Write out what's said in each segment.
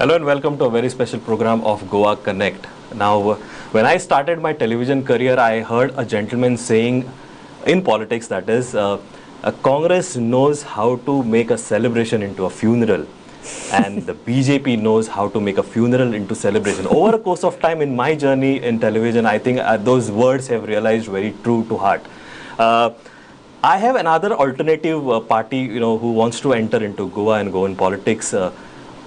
Hello and welcome to a very special program of Goa Connect. Now, when I started my television career, I heard a gentleman saying, in politics that is, Congress knows how to make a celebration into a funeral. And the BJP knows how to make a funeral into celebration. Over a course of time in my journey in television, I think those words have realized very true to heart. I have another alternative party, who wants to enter into Goa and Goan politics.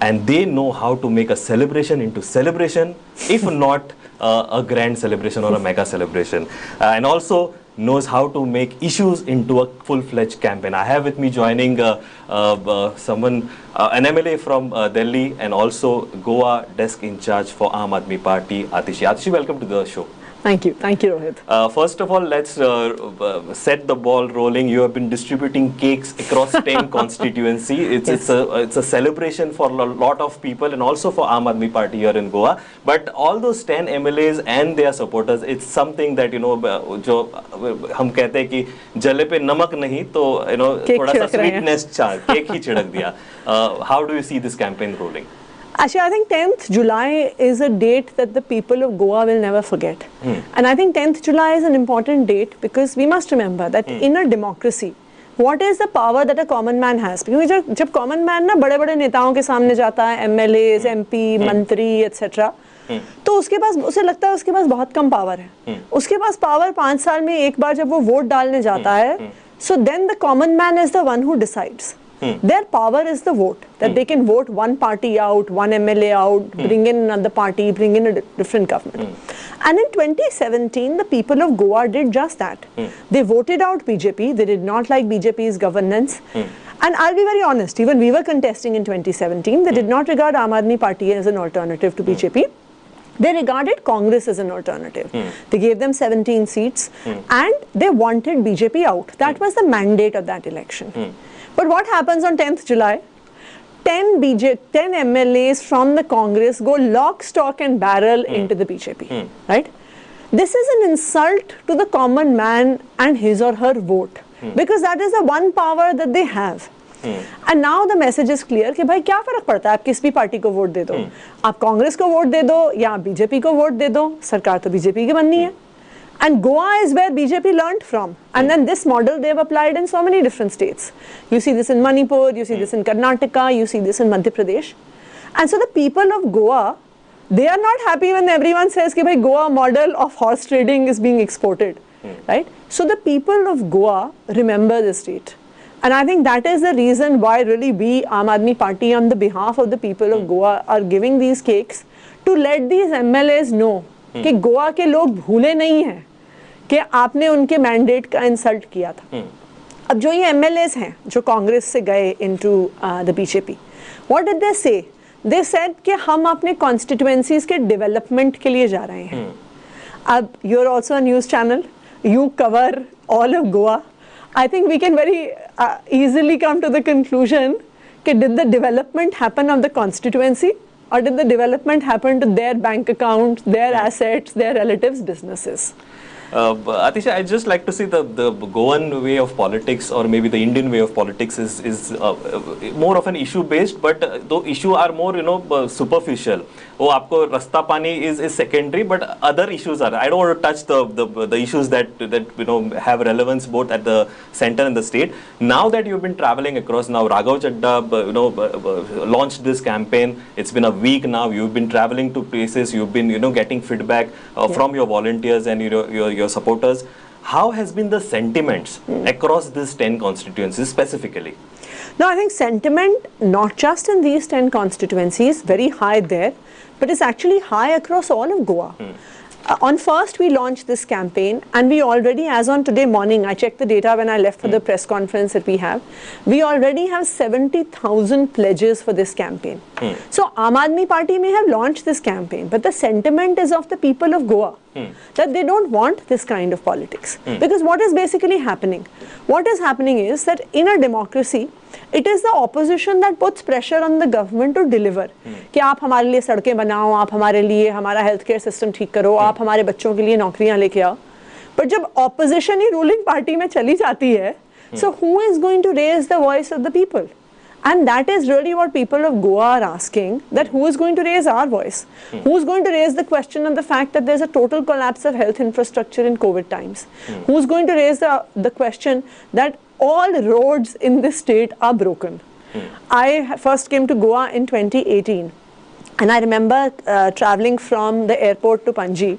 And they know how to make a celebration into celebration, if not a grand celebration or a mega celebration. And also knows how to make issues into a full-fledged campaign. I have with me joining someone, an MLA from Delhi and also Goa desk in charge for Aam Aadmi Party, Atishi. Atishi, welcome to the show. Thank you, Rohit. First of all, let's set the ball rolling. You have been distributing cakes across 10 constituency. It's a celebration for a lot of people and also for Aam Aadmi Party here in Goa. But all those 10 MLAs and their supporters, it's something that जो हम कहते हैं कि जले पे नमक नहीं तो थोड़ा सा sweetness केक ही छिड़क दिया. How do you see this campaign rolling? Actually, I think 10th July is a date that the people of Goa will never forget. And I think 10th July is an important date because we must remember that in a democracy, what is the power that a common man has? Because जब common man ना बड़े-बड़े नेताओं के सामने जाता है, MLAs, MP, मंत्री, etc. तो उसके पास उसे लगता है उसके पास बहुत कम पावर है. उसके पास पावर 5 साल में एक बार जब वो वोट डालने जाता है, so then the common man is the one who decides. Their power is the vote, that they can vote one party out, one MLA out, bring in another party, bring in a different government. And in 2017, the people of Goa did just that. They voted out BJP, they did not like BJP's governance. And I'll be very honest, even we were contesting in 2017, they did not regard Aam Aadmi Party as an alternative to BJP. They regarded Congress as an alternative. They gave them 17 seats and they wanted BJP out. That was the mandate of that election. But what happens on 10th July? 10 MLAs from the Congress go lock, stock and barrel into the BJP, right? This is an insult to the common man and his or her vote because that is the one power that they have. And now the message is clear कि भाई क्या फर्क पड़ता है आप किस भी party को वोट दे दो आप कांग्रेस को वोट दे दो या बीजेपी को वोट दे दो सरकार तो बीजेपी की बननी है. And Goa is where BJP learned from. And then this model they have applied in so many different states. You see this in Manipur, you see this in Karnataka, you see this in Madhya Pradesh. And so the people of Goa, they are not happy when everyone says that Goa model of horse trading is being exported. Right? So the people of Goa remember this date. And I think that is the reason why really we, Aam Aadmi Party, on the behalf of the people of Goa, are giving these cakes to let these MLAs know कि गोवा के लोग भूले नहीं हैं कि आपने उनके mandate का इंसल्ट किया था. अब जो ये MLAs हैं जो कांग्रेस से गए into the BJP, what did they say? They said कि हम अपने कॉन्स्टिट्यूएंसीज के डेवलपमेंट के लिए जा रहे हैं. अब you are also a news channel, you cover all of Goa. I think we can very easily come to the conclusion कि did the development happen of the constituency or did the development happen to their bank accounts, their assets, their relatives' businesses? Atishi, I'd just like to see the Goan way of politics or maybe the Indian way of politics is more of an issue based, but the issue are more superficial. Oh, आपको रास्ता पानी is secondary, but other issues are. I don't want to touch the issues that have relevance both at the center and the state. Now that you've been traveling across, now Raghav Chadda launched this campaign. It's been a week now. You've been traveling to places. You've been getting feedback from your volunteers and your supporters. How has been the sentiments across these 10 constituencies specifically? No, I think sentiment not just in these 10 constituencies, very high there, but it's actually high across all of Goa. On 1st, we launched this campaign and we already, as on today morning, I checked the data when I left for the press conference that we already have 70,000 pledges for this campaign. So Aam Aadmi Party may have launched this campaign, but the sentiment is of the people of Goa that they don't want this kind of politics. Because what is basically happening? What is happening is that in a democracy, it is the opposition that puts pressure on the government to deliver. कि आप हमारे लिए सड़कें बनाओ, आप हमारे लिए हमारा हेल्थ केयर सिस्टम ठीक करो, आप हमारे बच्चों के लिए नौकरियां लेके आओ. But जब opposition ही ruling party में चली जाती है, so who is going to raise the voice of the people? And that is really what people of Goa are asking, that who is going to raise our voice? Who is going to raise the question of the fact that there's a total collapse of health infrastructure in COVID times? Who is going to raise the question that all roads in this state are broken? I first came to Goa in 2018, and I remember traveling from the airport to Panji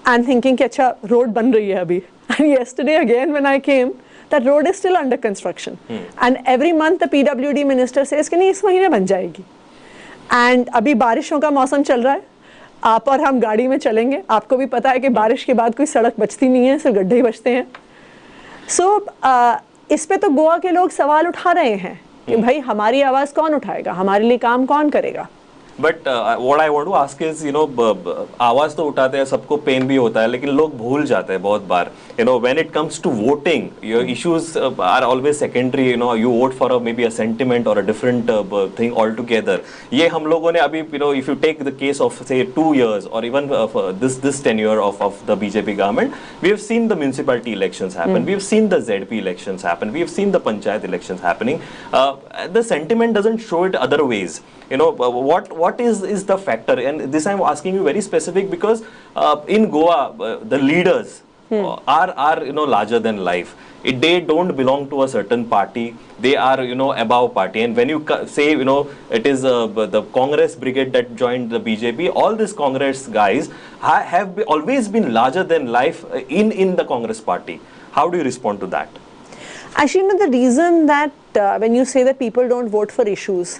and thinking, "Acha, road ban rahi hai abhi." And yesterday again when I came, that road is still under construction. And every month the PWD minister says कि नहीं इस महीने बन जाएगी. And अभी बारिशों का मौसम चल रहा है, आप और हम गाड़ी में चलेंगे, आपको भी पता है कि बारिश के बाद कोई सड़क बचती नहीं है, सिर्फ गड्ढे ही बचते हैं. So इस पे तो गोवा के लोग सवाल उठा रहे हैं कि भाई हमारी आवाज़ कौन उठाएगा, हमारे लिए काम कौन करेगा. But what I want to ask is आवाज तो उठाते हैं, सबको पेन भी होता है, लेकिन लोग भूल जाते हैं बहुत बार. When it comes to voting, your issues are always secondary. You vote for maybe a sentiment or a different thing all together. ये हम लोगों ने अभी if you take the case of say 2 years और even this tenure of the BJP government, we have seen the municipality elections happen, we have seen the ZP elections happen, we have seen the panchayat elections happening. The sentiment doesn't show it other ways. What is the factor? And this I'm asking you very specific because in Goa the leaders are larger than life. They don't belong to a certain party. They are above party. And when you say it is the Congress brigade that joined the BJP, all these Congress guys have always been larger than life in the Congress party. How do you respond to that? Actually, the reason that when you say that people don't vote for issues,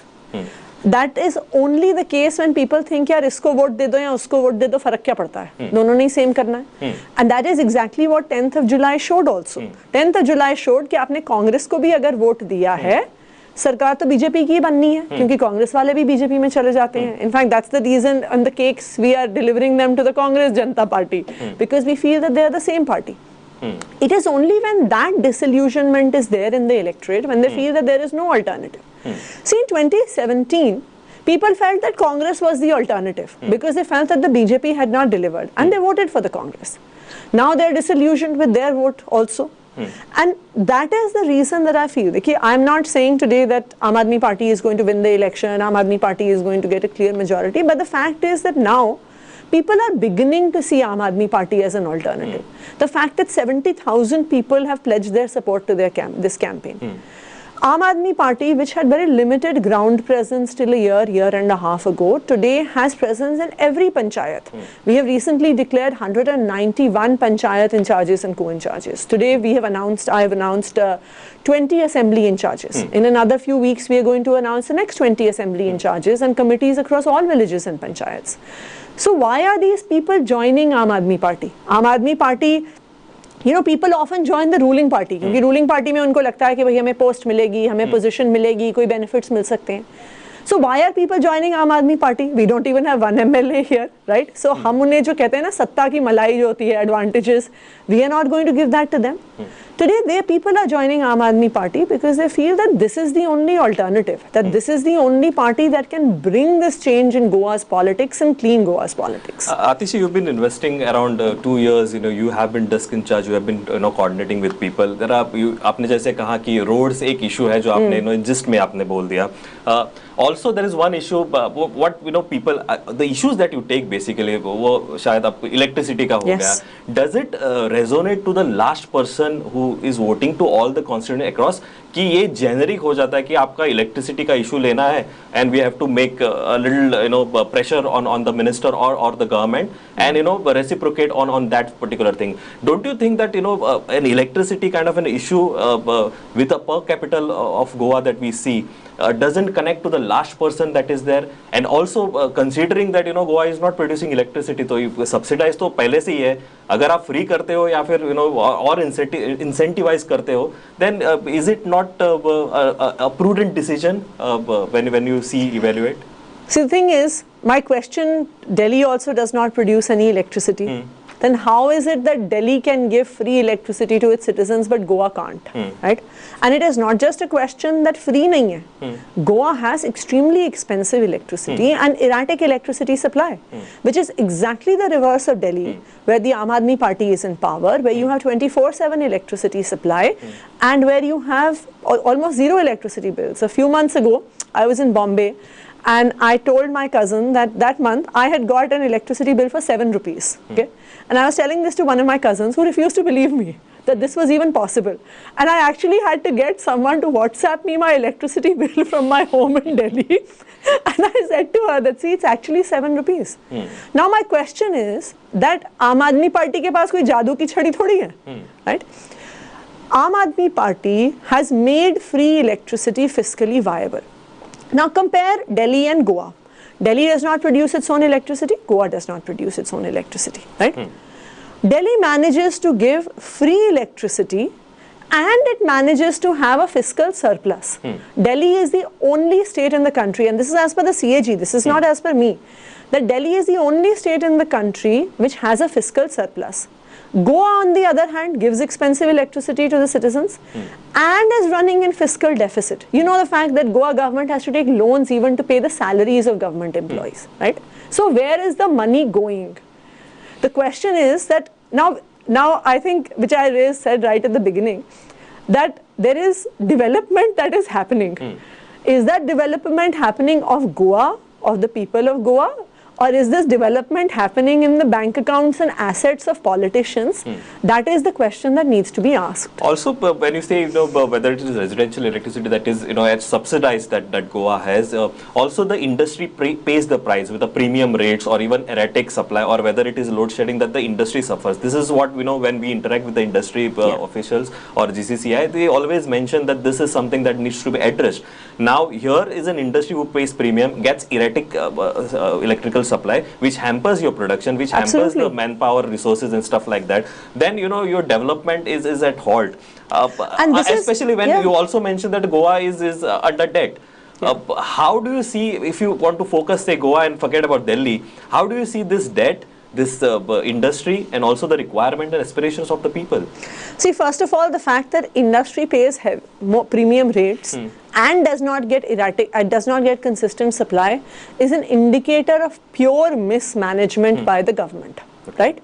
that is only the case when people think यार इसको vote दे दो या उसको vote दे दो, फर्क क्या पड़ता है, दोनों ने सेम करना है. And that is exactly what 10th of July showed also. 10th of July showed कि आपने कांग्रेस को भी अगर वोट दिया है, सरकार तो बीजेपी की बननी है, क्योंकि कांग्रेस वाले भी बीजेपी में चले जाते हैं. In fact, that's the reason on the cakes we are delivering them to the Congress Janata Party, because we feel that they are the same party. It is only when that disillusionment is there in the electorate, when they feel that there is no alternative. See, in 2017, people felt that Congress was the alternative because they felt that the BJP had not delivered, and they voted for the Congress. Now they are disillusioned with their vote also. And that is the reason that I feel that I am not saying today that Aam Aadmi Party is going to win the election, Aam Aadmi Party is going to get a clear majority, but the fact is that now people are beginning to see Aam Aadmi Party as an alternative. The fact that 70,000 people have pledged their support to their this campaign. Aam Aadmi Party, which had very limited ground presence till a year and a half ago, today has presence in every panchayat. We have recently declared 191 panchayat in charges and co-in-charges. Today we have announced, I have announced 20 assembly in charges. In another few weeks we are going to announce the next 20 assembly in charges and committees across all villages and panchayats. So why are these people joining Aam Aadmi Party? Aam Aadmi Party, people often join the ruling party क्योंकि ruling party में उनको लगता है कि भाई हमें post मिलेगी, हमें position मिलेगी, कोई benefits मिल सकते हैं. So why are people joining Aam Aadmi Party? We don't even have one MLA here, right? So हम उन्हें जो कहते हैं ना सत्ता की मलाई जो होती है, advantages, we are not going to give that to them. Today, people are joining Aam Aadmi Party because they feel that this is the only alternative, that this is the only party that can bring this change in Goa's politics and clean Goa's politics. Atishi, you've been investing around 2 years. You have been desk in charge. You have been coordinating with people. There are आपने जैसे कहा कि roads एक issue है जो आपने gist में आपने बोल दिया. Also, there is one issue. What people the issues that you take basically वो शायद आपको electricity का हो गया. Does it resonate to the last person who is voting to all the constituents across कि ये generic हो जाता है कि आपका electricity का issue लेना है and we have to make a little pressure on the minister or the government and reciprocate on that particular thing. Don't you think that an electricity kind of an issue with a per capita of Goa that we see doesn't connect to the last person that is there, and also considering that Goa is not producing electricity, तो subsidize तो पहले से ही है. अगर आप free करते हो या फिर और incentivize करते हो, then is it not a prudent decision when you evaluate? See, the thing is, my question, Delhi also does not produce any electricity. then how is it that Delhi can give free electricity to its citizens but Goa can't, right? And it is not just a question that free nahi hai. Goa has extremely expensive electricity and erratic electricity supply, which is exactly the reverse of Delhi, where the Aam Aadmi Party is in power, where you have 24/7 electricity supply and where you have almost zero electricity bills. A few months ago, I was in Bombay and I told my cousin that month I had got an electricity bill for 7 rupees. Okay? And I was telling this to one of my cousins who refused to believe me that this was even possible. And I actually had to get someone to WhatsApp me my electricity bill from my home in Delhi. And I said to her that, see, it's actually 7 rupees. Now my question is that Aam Aadmi Party ke paas koi jadoo ki chhadi thodi hai, right? Aam Aadmi Party has made free electricity fiscally viable. Now compare Delhi and Goa. Delhi does not produce its own electricity, Goa does not produce its own electricity, right? Delhi manages to give free electricity and it manages to have a fiscal surplus. Delhi is the only state in the country, and this is as per the CAG, this is not as per me, that Delhi is the only state in the country which has a fiscal surplus. Goa, on the other hand, gives expensive electricity to the citizens and is running in fiscal deficit. You know the fact that Goa government has to take loans even to pay the salaries of government employees, right? So where is the money going? The question is that now I think, which I said right at the beginning, that there is development that is happening. Is that development happening of Goa, of the people of Goa? Or is this development happening in the bank accounts and assets of politicians? That is the question that needs to be asked. Also, when you say, whether it is residential electricity that is, it's subsidized that Goa has, also the industry pays the price with the premium rates or even erratic supply, or whether it is load shedding that the industry suffers. This is what, when we interact with the industry officials or GCCI, they always mention that this is something that needs to be addressed. Now, here is an industry who pays premium, gets erratic electrical supply, which hampers your production, which hampers the manpower, resources and stuff like that. Then, your development is at halt. And especially when you also mentioned that Goa is under debt. How do you see, if you want to focus, say, Goa and forget about Delhi, how do you see this debt, this industry, and also the requirement and aspirations of the people? See, first of all, the fact that industry pays more premium rates and does not get erratic, does not get consistent supply is an indicator of pure mismanagement by the government, right?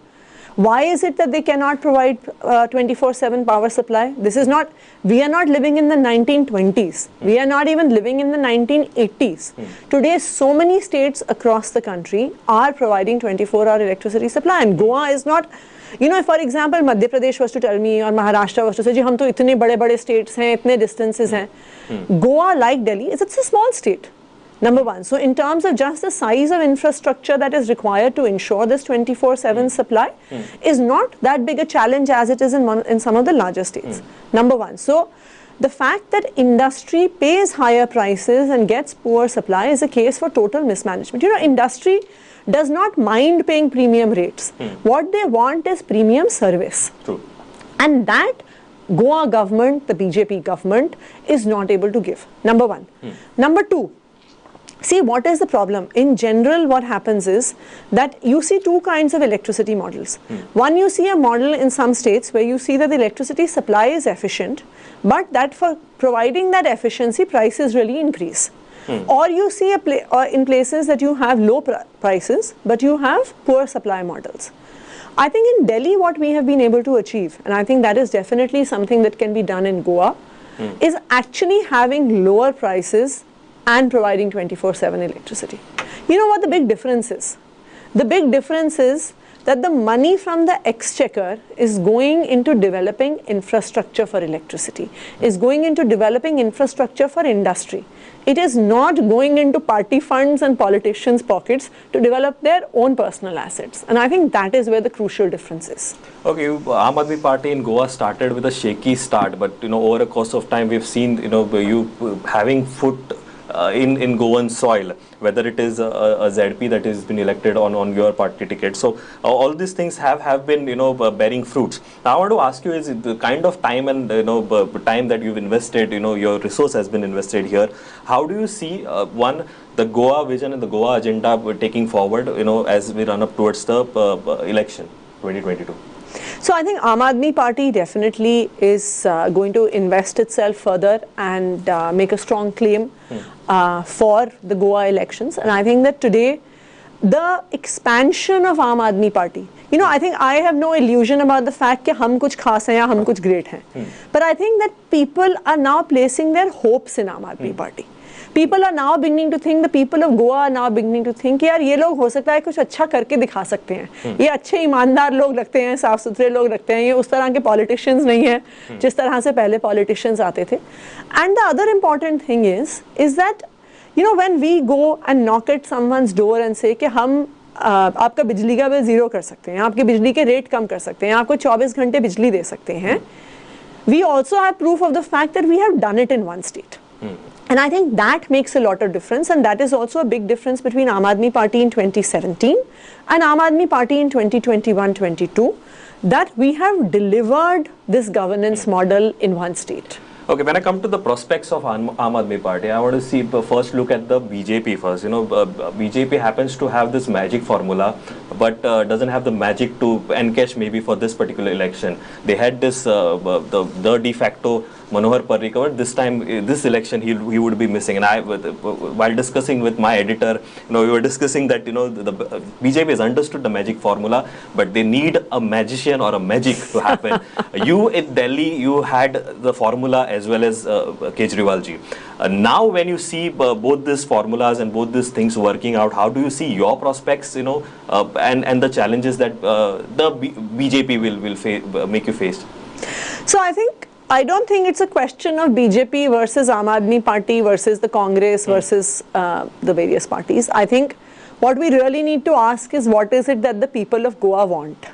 Why is it that they cannot provide 24/7 power supply? This is not, we are not living in the 1920s. We are not even living in the 1980s. Today, so many states across the country are providing 24-hour electricity supply, and Goa is not. If, for example, Madhya Pradesh was to tell me, or Maharashtra was to say, hum to itne bade states hain, itne distances hain. Goa, like Delhi, it's a small state. Number one. So in terms of just the size of infrastructure that is required to ensure this 24/7 supply is not that big a challenge as it is in some of the larger states. Number one. So the fact that industry pays higher prices and gets poor supply is a case for total mismanagement. Industry does not mind paying premium rates. What they want is premium service. True. And that Goa government, the BJP government, is not able to give. Number one. Number two. See, what is the problem? In general, what happens is that you see two kinds of electricity models. One, you see a model in some states where you see that the electricity supply is efficient, but that for providing that efficiency, prices really increase. Or you see in places that you have low prices, but you have poor supply models. I think in Delhi, what we have been able to achieve, and I think that is definitely something that can be done in Goa, is actually having lower prices and providing 24/7 electricity. You know what the big difference is? The big difference is that the money from the exchequer is going into developing infrastructure for electricity, is going into developing infrastructure for industry. It is not going into party funds and politicians' pockets to develop their own personal assets. And I think that is where the crucial difference is. Okay, Aam Aadmi Party in Goa started with a shaky start, but over a course of time we've seen you having foot in Goan soil, whether it is a ZP that has been elected on your party ticket. So all these things have been bearing fruits. Now I want to ask you, is the kind of time and time that you've invested, your resource has been invested here. How do you see the Goa vision and the Goa agenda taking forward, as we run up towards the election? 2022? So I think Aam Aadmi Party definitely is going to invest itself further and make a strong claim for the Goa elections. And I think that today, the expansion of Aam Aadmi Party, you know, I think I have no illusion about the fact that hum kuch khas hain ya hum kuch great hain. But I think that people are now placing their hopes in Aam Aadmi Party. People are now beginning to think, the people of Goa are now beginning to think, यार ये लोग हो सकता है कुछ अच्छा करके दिखा सकते हैं, ये अच्छे ईमानदार लोग लगते हैं, साफ सुथरे लोग लगते हैं, ये उस तरह के politicians नहीं हैं जिस तरह से पहले politicians आते थे. And the other important thing is that, you know, when we go and knock at someone's door and say कि हम आपका बिजली का बिल ज़ीरो कर सकते हैं, आपके बिजली के रेट कम कर सकते हैं, आपको 24 घंटे बिजली दे सकते हैं, we also have proof of the fact that we have done it in one state. And I think that makes a lot of difference, and that is also a big difference between Aam Aadmi Party in 2017 and Aam Aadmi Party in 2021-22, that we have delivered this governance model in one state. Okay, when I come to the prospects of Aam Aadmi Party, I want to see first look at the BJP first. You know, BJP happens to have this magic formula, but doesn't have the magic to encash maybe for this particular election. They had this the de facto Manohar Parrikar. This time, this election, he would be missing. And I, while discussing with my editor, you know, we were discussing that, you know, the BJP has understood the magic formula, but they need a magician or a magic to happen. You in Delhi, you had the formula as well as Kejriwal ji. Now, when you see both these formulas and both these things working out, how do you see your prospects, you know, and the challenges that the BJP will make you face? So I don't think it's a question of BJP versus Aam Aadmi Party versus the Congress versus the various parties. I think what we really need to ask is, what is it that the people of Goa want?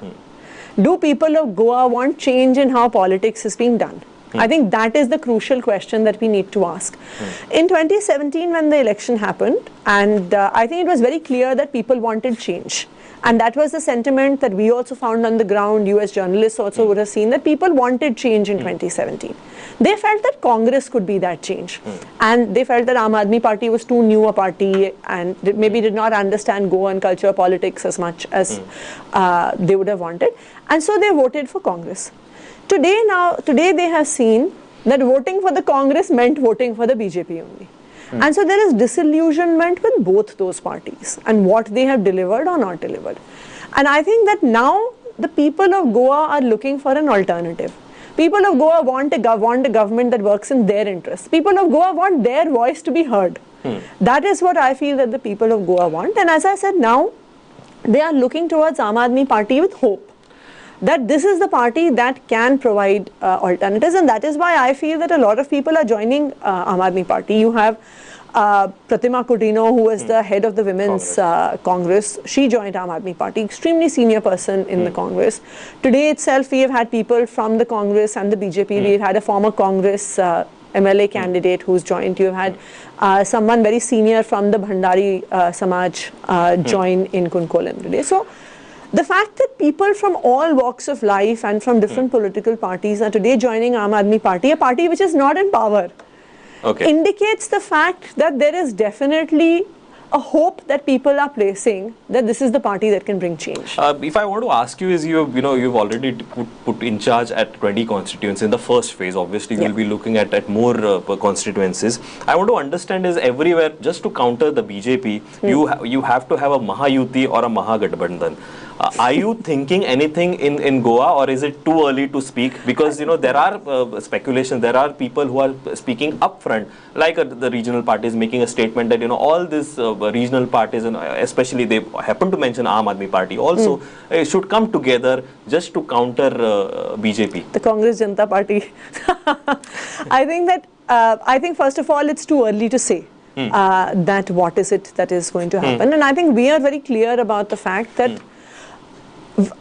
Do people of Goa want change in how politics is being done? I think that is the crucial question that we need to ask. In 2017, when the election happened, and I think it was very clear that people wanted change. And that was the sentiment that we also found on the ground. You as journalists also would have seen that people wanted change in 2017. They felt that Congress could be that change. And they felt that Aam Aadmi Party was too new a party and maybe did not understand Goan culture, politics as much as they would have wanted. And so they voted for Congress. Today they have seen that voting for the Congress meant voting for the BJP only. And so there is disillusionment with both those parties and what they have delivered or not delivered. And I think that now the people of Goa are looking for an alternative. People of Goa want a government that works in their interests. People of Goa want their voice to be heard. That is what I feel that the people of Goa want. And as I said, now they are looking towards Aam Aadmi Party with hope, that this is the party that can provide alternatives, and that is why I feel that a lot of people are joining Aam Aadmi Party. You have Pratima Coutinho, who was the head of the Women's Congress. She joined Aam Aadmi Party, extremely senior person in the Congress. Today itself, we have had people from the Congress and the BJP. We've had a former Congress MLA candidate who's joined. You have had someone very senior from the Bhandari Samaj join in Kunkolam today. So the fact that people from all walks of life and from different political parties are today joining Aam Aadmi Party, a party which is not in power, indicates the fact that there is definitely a hope that people are placing that this is the party that can bring change. If I want to ask you, is you've already put in charge at 20 constituencies in the first phase. Obviously, we'll be looking at more constituencies. I want to understand is everywhere, just to counter the BJP, you have to have a Mahayuti or a Mahagathbandhan. Are you thinking anything in Goa, or is it too early to speak? Because, you know, there are speculations, there are people who are speaking upfront, like the regional parties making a statement that, you know, all these regional parties, and especially they happen to mention Aam Aadmi Party also, should come together just to counter BJP. The Congress Janata Party. I think first of all, it's too early to say that what is it that is going to happen. And I think we are very clear about the fact that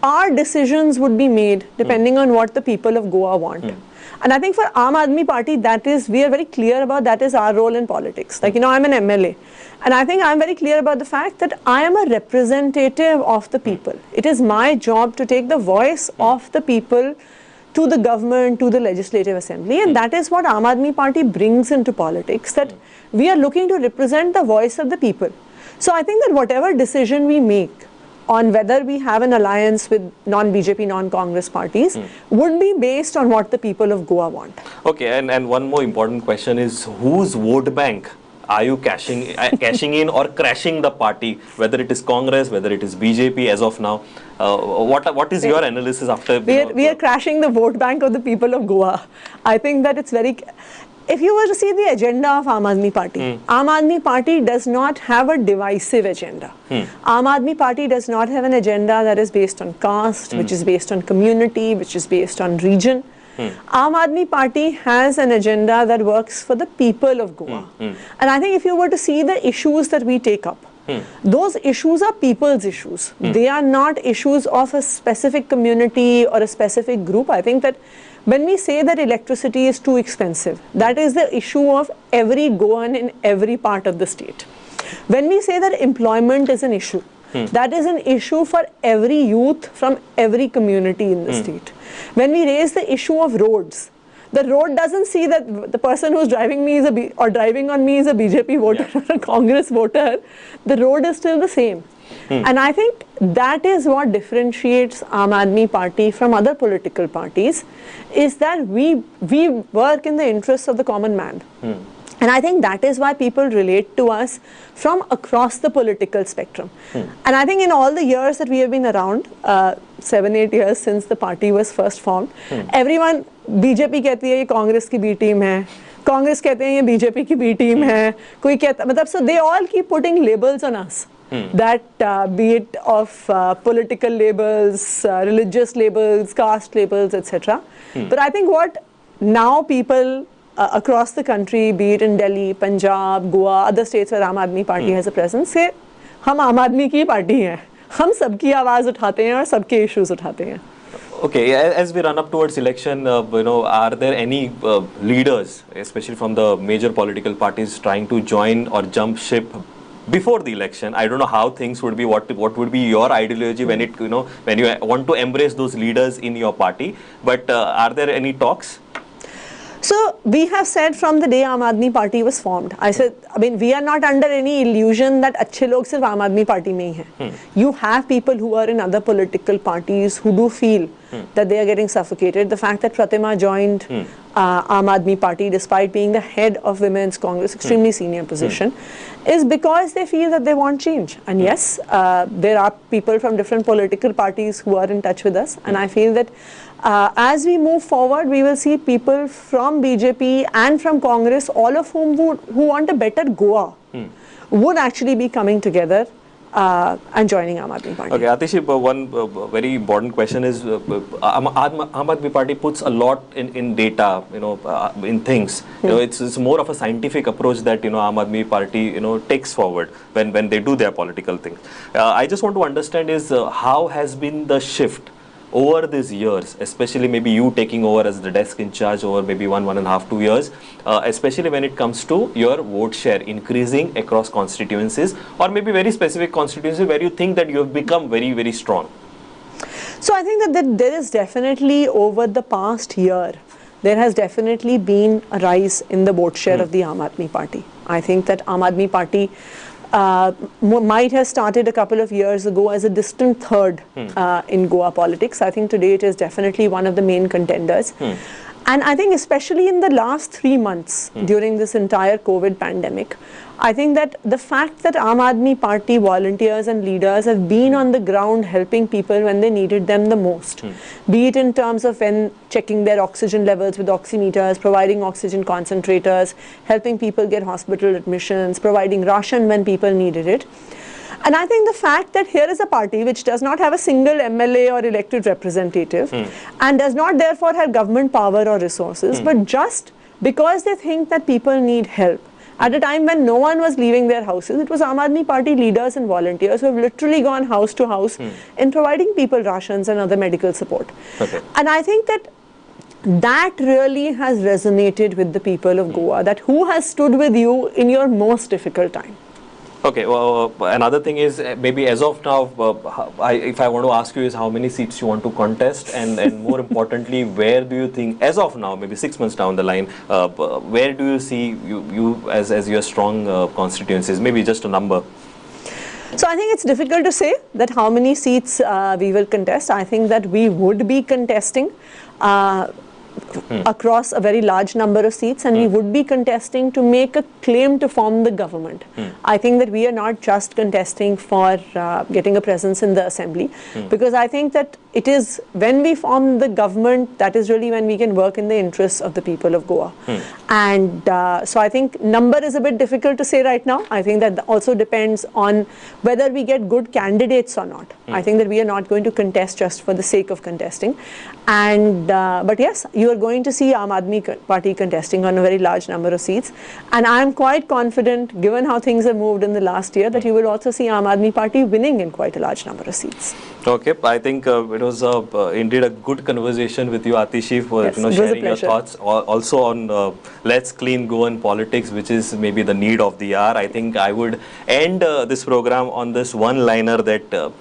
our decisions would be made depending on what the people of Goa want. And I think for Aam Aadmi Party, we are very clear about that is our role in politics. Like, you know, I'm an MLA. And I think I'm very clear about the fact that I am a representative of the people. It is my job to take the voice of the people to the government, to the legislative assembly. And that is what Aam Aadmi Party brings into politics, that we are looking to represent the voice of the people. So I think that whatever decision we make on whether we have an alliance with non-BJP, non-Congress parties would be based on what the people of Goa want. Okay, and one more important question is, whose vote bank are you cashing in or crashing the party, whether it is Congress, whether it is BJP as of now? What is your analysis after? We are crashing the vote bank of the people of Goa. I think that it's very... If you were to see the agenda of Aam Aadmi Party, Aam Aadmi Party does not have a divisive agenda. Aam Aadmi Party does not have an agenda that is based on caste, which is based on community, which is based on region. Aam Aadmi Party has an agenda that works for the people of Goa. And I think if you were to see the issues that we take up, those issues are people's issues. They are not issues of a specific community or a specific group. I think that when we say that electricity is too expensive, that is the issue of every Goan in every part of the state. When we say that employment is an issue, that is an issue for every youth from every community in the state. When we raise the issue of roads, the road doesn't see that the person who's driving me is driving on me is a BJP voter or a Congress voter. The road is still the same. And I think that is what differentiates Aam Aadmi Party from other political parties, is that we work in the interests of the common man. And I think that is why people relate to us from across the political spectrum. And I think in all the years that we have been around, 7-8 years since the party was first formed, everyone, BJP कहती है ये कांग्रेस की B team है, कांग्रेस कहते हैं ये BJP की B team है, कोई कहता मतलब, so they all keep putting labels on us. That be it of political labels, religious labels, caste labels, etc. But I think what now people across the country, be it in Delhi, Punjab, Goa, other states where Aam Aadmi Party has a presence, say, हम आम आदमी की party हैं, हम सबकी आवाज़ उठाते हैं और सबके issues उठाते हैं. Okay, as we run up towards election, are there any leaders, especially from the major political parties, trying to join or jump ship before the election? I don't know how things would be. What would be your ideology when when you want to embrace those leaders in your party? But are there any talks? So we have said from the day Aam Aadmi Party was formed, I mean, we are not under any illusion that अच्छे लोग सिर्फ Aam Aadmi Party में ही हैं. You have people who are in other political parties who do feel that they are getting suffocated. The fact that Pratima joined Aam Aadmi Party despite being the head of Women's Congress, extremely senior position, is because they feel that they want change. And yes, there are people from different political parties who are in touch with us, and I feel that as we move forward, we will see people from BJP and from Congress, all of whom who want a better Goa, would actually be coming together and joining Aam Aadmi Party. Okay, Atishi, one very important question is, Aam Aadmi Party puts a lot in data, in things. It's more of a scientific approach that Aam Aadmi Party takes forward when they do their political things. I just want to understand is how has been the shift over these years, especially maybe you taking over as the desk in charge over maybe 1.5, 2 years, especially when it comes to your vote share increasing across constituencies, or maybe very specific constituencies where you think that you have become very, very strong? So I think that there is definitely, over the past year, there has definitely been a rise in the vote share of the Aam Aadmi Party. I think that Aam Aadmi Party might have started a couple of years ago as a distant third in Goa politics. I think today it is definitely one of the main contenders. And I think especially in the last 3 months during this entire COVID pandemic, I think that the fact that Aam Aadmi Party volunteers and leaders have been on the ground helping people when they needed them the most, be it in terms of when checking their oxygen levels with oximeters, providing oxygen concentrators, helping people get hospital admissions, providing ration when people needed it. And I think the fact that here is a party which does not have a single MLA or elected representative and does not therefore have government power or resources, but just because they think that people need help, at a time when no one was leaving their houses, it was Aam Aadmi Party leaders and volunteers who have literally gone house to house in providing people rations and other medical support. Okay. And I think that really has resonated with the people of Goa, that who has stood with you in your most difficult time. Okay, well, another thing is maybe as of now, if I want to ask you is how many seats you want to contest, and more importantly, where do you think, as of now, maybe 6 months down the line, where do you see you as your strong constituencies, maybe just a number? So I think it's difficult to say that how many seats we will contest. I think that we would be contesting across a very large number of seats, and we would be contesting to make a claim to form the government. I think that we are not just contesting for getting a presence in the assembly, because I think that it is when we form the government that is really when we can work in the interests of the people of Goa. And so I think number is a bit difficult to say right now. I think that also depends on whether we get good candidates or not. I think that we are not going to contest just for the sake of contesting. And but yes, you are going to see Aam Aadmi Party contesting on a very large number of seats, and I am quite confident, given how things have moved in the last year, that you will also see Aam Aadmi Party winning in quite a large number of seats. Okay, I think it was indeed a good conversation with you, Atishi, for sharing your thoughts. Also on Let's Clean Goan politics, which is maybe the need of the hour. I think I would end this program on this one-liner that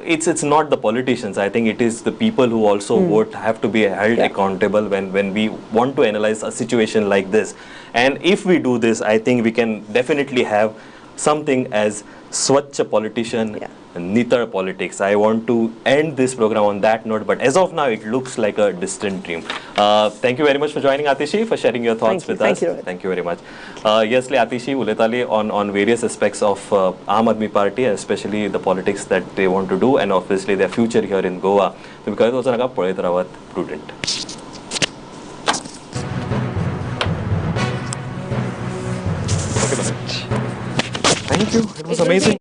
it's not the politicians. I think it is the people who also vote have to be held accountable when we want to analyze a situation like this. And if we do this, I think we can definitely have something as Swachh politician, Nitar politics. I want to end this program on that note, but as of now, it looks like a distant dream. Thank you very much for joining, Atishi, for sharing your thoughts with us. Thank you very much. Yes, Atishi, uletali on various aspects of Aam Aadmi Party, especially the politics that they want to do, and obviously their future here in Goa. Because also naga पळयत Rawat Prudent. Thank you. It was amazing.